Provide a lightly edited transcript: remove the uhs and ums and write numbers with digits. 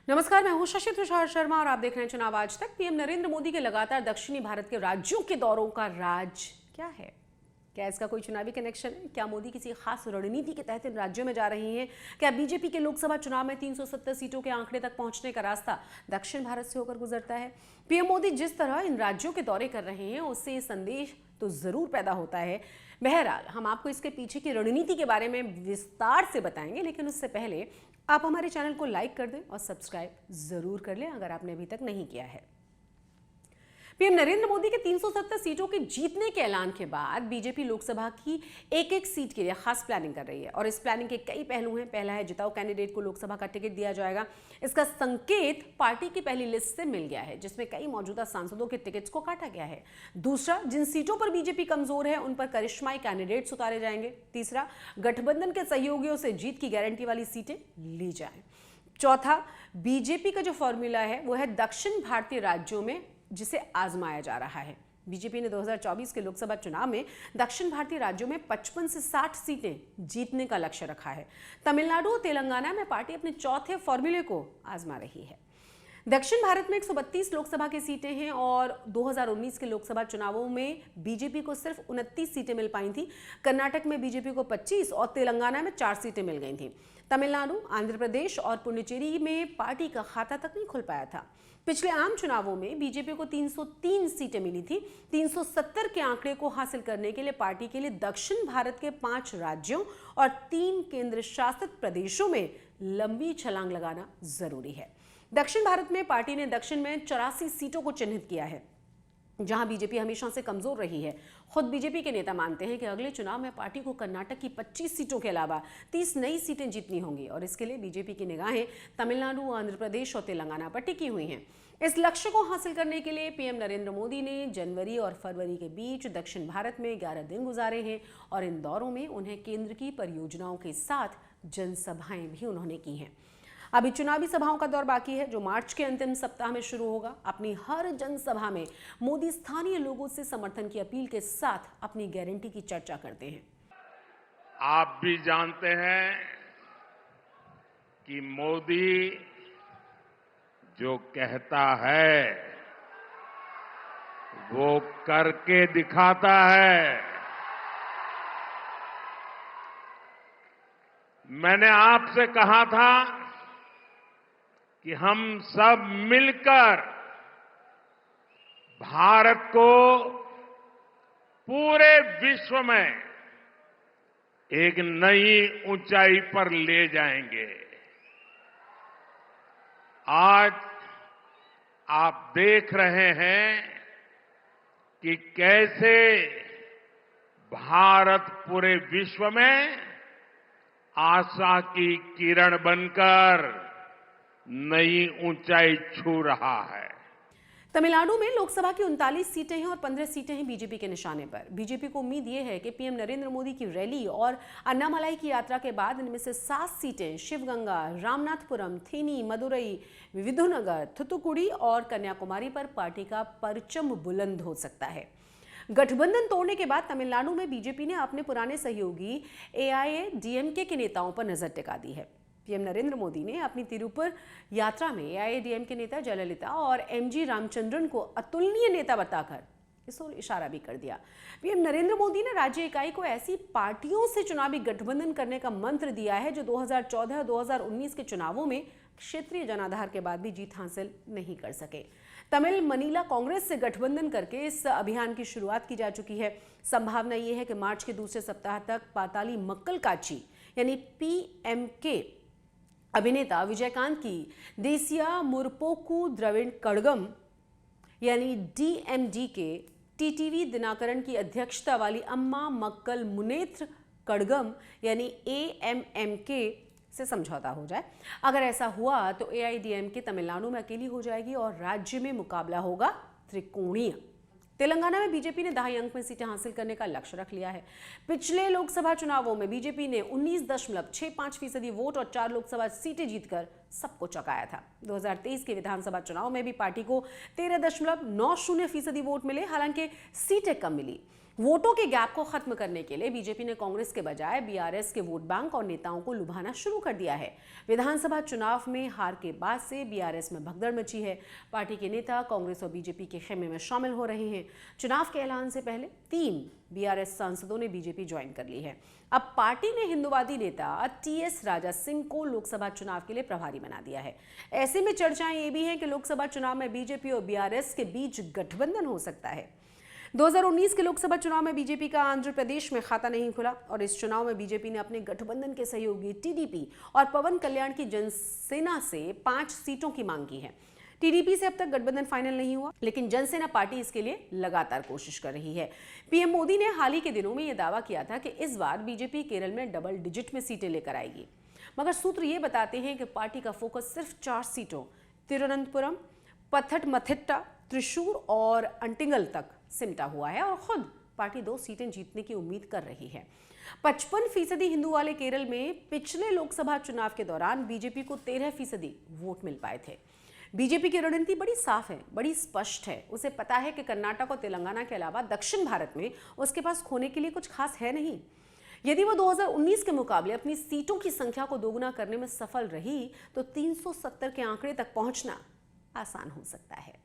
नमस्कार, मैं हूं शशि तुषार शर्मा और आप देख रहे हैं चुनाव आज तक। पीएम नरेंद्र मोदी के लगातार दक्षिणी भारत के राज्यों के दौरों का राज क्या है? क्या इसका कोई चुनावी कनेक्शन है? क्या मोदी किसी खास रणनीति के तहत इन राज्यों में जा रही हैं? क्या बीजेपी के लोकसभा चुनाव में 370 सीटों के आंकड़े तक पहुंचने का रास्ता दक्षिण भारत से होकर गुजरता है? पीएम मोदी जिस तरह इन राज्यों के दौरे कर रहे हैं उससे ये संदेश तो जरूर पैदा होता है। बहरहाल हम आपको इसके पीछे की रणनीति के बारे में विस्तार से बताएंगे, लेकिन उससे पहले आप हमारे चैनल को लाइक कर दें और सब्सक्राइब जरूर कर लें अगर आपने अभी तक नहीं किया है। पीएम नरेंद्र मोदी के 370 सीटों के जीतने के ऐलान के बाद बीजेपी लोकसभा की एक एक सीट के लिए खास प्लानिंग कर रही है और इस प्लानिंग के कई पहलू हैं। पहला है, जिताऊ कैंडिडेट को लोकसभा का टिकट दिया जाएगा। इसका संकेत पार्टी की पहली लिस्ट से मिल गया है जिसमें कई मौजूदा सांसदों के टिकट्स को काटा गया है। दूसरा, जिन सीटों पर बीजेपी कमजोर है उन पर करिश्माई कैंडिडेट्स उतारे जाएंगे। तीसरा, गठबंधन के सहयोगियों से जीत की गारंटी वाली सीटें ली जाए। चौथा, बीजेपी का जो फॉर्मूला है वो है दक्षिण भारतीय राज्यों में जिसे आजमाया जा रहा है। बीजेपी ने 2024 के लोकसभा चुनाव में दक्षिण भारतीय राज्यों में 55 से 60 सीटें जीतने का लक्ष्य रखा है। तमिलनाडु और तेलंगाना में पार्टी अपने चौथे फॉर्मूले को आजमा रही है। दक्षिण भारत में 132 लोकसभा की सीटें हैं और 2019 के लोकसभा चुनावों में बीजेपी को सिर्फ 29 सीटें मिल पाई थी। कर्नाटक में बीजेपी को 25 और तेलंगाना में 4 सीटें मिल गई थी। तमिलनाडु, आंध्र प्रदेश और पुडुचेरी में पार्टी का खाता तक नहीं खुल पाया था। पिछले आम चुनावों में बीजेपी को 303 सीटें मिली थी। 370 के आंकड़े को हासिल करने के लिए पार्टी के लिए दक्षिण भारत के 5 राज्यों और 3 केंद्र शासित प्रदेशों में लंबी छलांग लगाना जरूरी है। दक्षिण भारत में पार्टी ने दक्षिण में 84 सीटों को चिन्हित किया है जहां बीजेपी हमेशा से कमजोर रही है। खुद बीजेपी के नेता मानते हैं कि अगले चुनाव में पार्टी को कर्नाटक की 25 सीटों के अलावा 30 नई सीटें जीतनी होंगी और इसके लिए बीजेपी की निगाहें तमिलनाडु, आंध्र प्रदेश और तेलंगाना पर टिकी हुई हैं। इस लक्ष्य को हासिल करने के लिए पीएम नरेंद्र मोदी ने जनवरी और फरवरी के बीच दक्षिण भारत में 11 दिन गुजारे हैं और इन दौरों में उन्हें केंद्र की परियोजनाओं के साथ जनसभाएं भी उन्होंने की हैं। अभी चुनावी सभाओं का दौर बाकी है जो मार्च के अंतिम सप्ताह में शुरू होगा। अपनी हर जनसभा में मोदी स्थानीय लोगों से समर्थन की अपील के साथ अपनी गारंटी की चर्चा करते हैं। आप भी जानते हैं कि मोदी जो कहता है वो करके दिखाता है। मैंने आपसे कहा था कि हम सब मिलकर भारत को पूरे विश्व में एक नई ऊंचाई पर ले जाएंगे। आज आप देख रहे हैं कि कैसे भारत पूरे विश्व में आशा की किरण बनकर नई ऊंचाई छू रहा है। तमिलनाडु में लोकसभा की 39 सीटें हैं और 15 सीटें हैं बीजेपी के निशाने पर। बीजेपी को उम्मीद यह है कि पीएम नरेंद्र मोदी की रैली और अन्नामलाई की यात्रा के बाद इनमें से 7 सीटें शिवगंगा, रामनाथपुरम, थेनी, मदुरई, विधुनगर, थुथुकुडी और कन्याकुमारी पर पार्टी का परचम बुलंद हो सकता है। गठबंधन तोड़ने के बाद तमिलनाडु में बीजेपी ने अपने पुराने सहयोगी एआईएडीएमके के नेताओं पर नजर टिका दी है। पीएम नरेंद्र मोदी ने अपनी तिरुपुर यात्रा में एआईएडीएमके नेता जयललिता और एमजी रामचंद्रन को अतुलनीय नेता बताकर इस ओर इशारा भी कर दिया। पीएम नरेंद्र मोदी ने राज्य इकाई को ऐसी पार्टियों से चुनावी गठबंधन करने का मंत्र दिया है जो 2014 और 2019 के चुनावों में क्षेत्रीय जनाधार के बाद भी जीत हासिल नहीं कर सके। तमिल मनीला कांग्रेस से गठबंधन करके इस अभियान की शुरुआत की जा चुकी है। संभावना यह है कि मार्च के दूसरे सप्ताह तक पाताली मक्कल काची यानी पीएमके अभिनेता विजयकांत की देसिया मुरपोकू द्रविड़ कड़गम यानी डीएमडी के टीटीवी दिनाकरण की अध्यक्षता वाली अम्मा मक्कल मुनेत्र कड़गम यानी एएमएमके से समझौता हो जाए। अगर ऐसा हुआ तो एआईएडीएमके तमिलनाडु में अकेली हो जाएगी और राज्य में मुकाबला होगा त्रिकोणीय। तेलंगाना में बीजेपी ने 2.5 अंक में सीटें हासिल करने का लक्ष्य रख लिया है। पिछले लोकसभा चुनावों में बीजेपी ने 19.65% वोट और 4 लोकसभा सीटें जीतकर सबको चौंकाया था। 2023 के विधानसभा चुनाव में भी पार्टी को 13.90% वोट मिले, हालांकि सीटें कम मिली। वोटों के गैप को खत्म करने के लिए बीजेपी ने कांग्रेस के बजाय बीआरएस के वोट बैंक और नेताओं को लुभाना शुरू कर दिया है। विधानसभा चुनाव में हार के बाद से बीआरएस में भगदड़ मची है। पार्टी के नेता कांग्रेस और बीजेपी के खेमे में शामिल हो रहे हैं। चुनाव के ऐलान से पहले 3 बीआरएस सांसदों ने बीजेपी ज्वाइन कर ली है। अब पार्टी ने हिंदुवादी नेता टीएस राजा सिंह को लोकसभा चुनाव के लिए प्रभारी बना दिया है। ऐसे में चर्चाएं ये भी हैं कि लोकसभा चुनाव में बीजेपी और बीआरएस के बीच गठबंधन हो सकता है। 2019 के लोकसभा चुनाव में बीजेपी का आंध्र प्रदेश में खाता नहीं खुला और इस चुनाव में बीजेपी ने अपने गठबंधन के सहयोगी टीडीपी और पवन कल्याण की जनसेना से 5 सीटों की मांग की है। टीडीपी से अब तक गठबंधन फाइनल नहीं हुआ, लेकिन जनसेना पार्टी इसके लिए लगातार कोशिश कर रही है। पीएम मोदी ने हाल ही के दिनों में यह दावा किया था कि इस बार बीजेपी केरल में डबल डिजिट में सीटें लेकर आएगी, मगर सूत्र ये बताते हैं कि पार्टी का फोकस सिर्फ 4 सीटों तिरुवनंतपुरम, पथनमथिट्टा, त्रिशूर और अंटिगल तक सिमटा हुआ है और खुद पार्टी 2 सीटें जीतने की उम्मीद कर रही है। 55% हिंदू वाले केरल में पिछले लोकसभा चुनाव के दौरान बीजेपी को 13% वोट मिल पाए थे। बीजेपी की रणनीति बड़ी साफ है, बड़ी स्पष्ट है। उसे पता है कि कर्नाटक और तेलंगाना के अलावा दक्षिण भारत में उसके पास खोने के लिए कुछ खास है नहीं। यदि वो 2019 के मुकाबले अपनी सीटों की संख्या को दोगुना करने में सफल रही तो 370 के आंकड़े तक पहुंचना आसान हो सकता है।